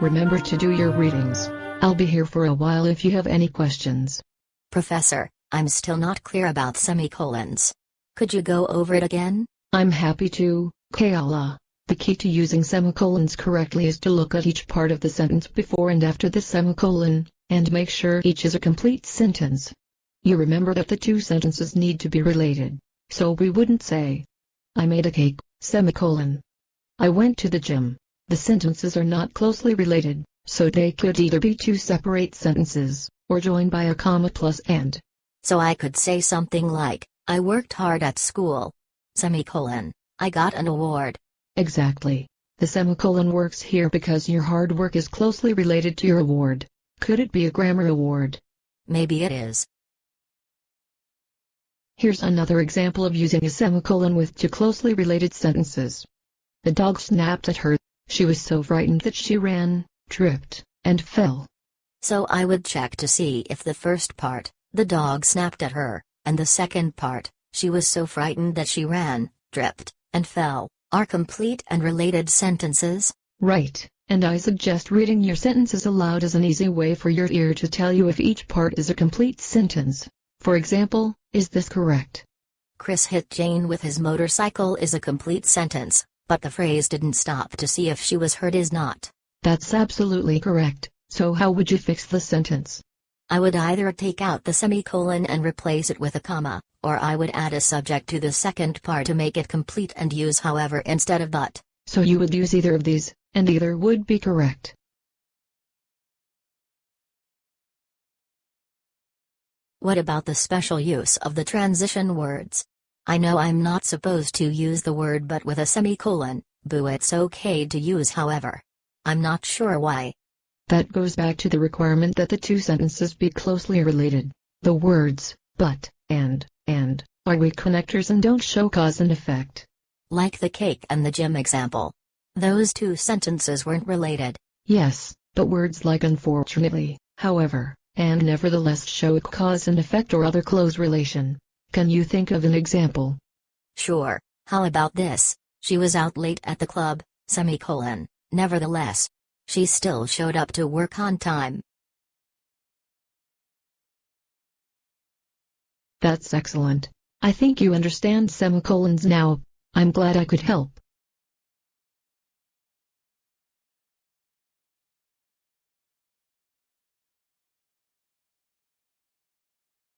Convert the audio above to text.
Remember to do your readings. I'll be here for a while if you have any questions. Professor, I'm still not clear about semicolons. Could you go over it again? I'm happy to, Kayla. The key to using semicolons correctly is to look at each part of the sentence before and after the semicolon, and make sure each is a complete sentence. You remember that the two sentences need to be related, so we wouldn't say, I made a cake, semicolon. I went to the gym. The sentences are not closely related, so they could either be two separate sentences, or joined by a comma plus and. So I could say something like, I worked hard at school. Semicolon, I got an award. Exactly. The semicolon works here because your hard work is closely related to your award. Could it be a grammar award? Maybe it is. Here's another example of using a semicolon with two closely related sentences. The dog snapped at her. She was so frightened that she ran, tripped, and fell. So I would check to see if the first part, the dog snapped at her, and the second part, she was so frightened that she ran, tripped, and fell, are complete and related sentences. Right, and I suggest reading your sentences aloud as an easy way for your ear to tell you if each part is a complete sentence. For example, is this correct? Chris hit Jane with his motorcycle is a complete sentence, but the phrase didn't stop to see if she was hurt is not. That's absolutely correct. So how would you fix the sentence? I would either take out the semicolon and replace it with a comma, or I would add a subject to the second part to make it complete and use however instead of but. So you would use either of these, and either would be correct. What about the special use of the transition words? I know I'm not supposed to use the word but with a semicolon, but it's okay to use however. I'm not sure why. That goes back to the requirement that the two sentences be closely related. The words, but, and, are weak connectors and don't show cause and effect. Like the cake and the gym example. Those two sentences weren't related. Yes, but words like unfortunately, however, and nevertheless show a cause and effect or other close relation. Can you think of an example? Sure, how about this? She was out late at the club, semicolon, nevertheless. She still showed up to work on time. That's excellent. I think you understand semicolons now. I'm glad I could help.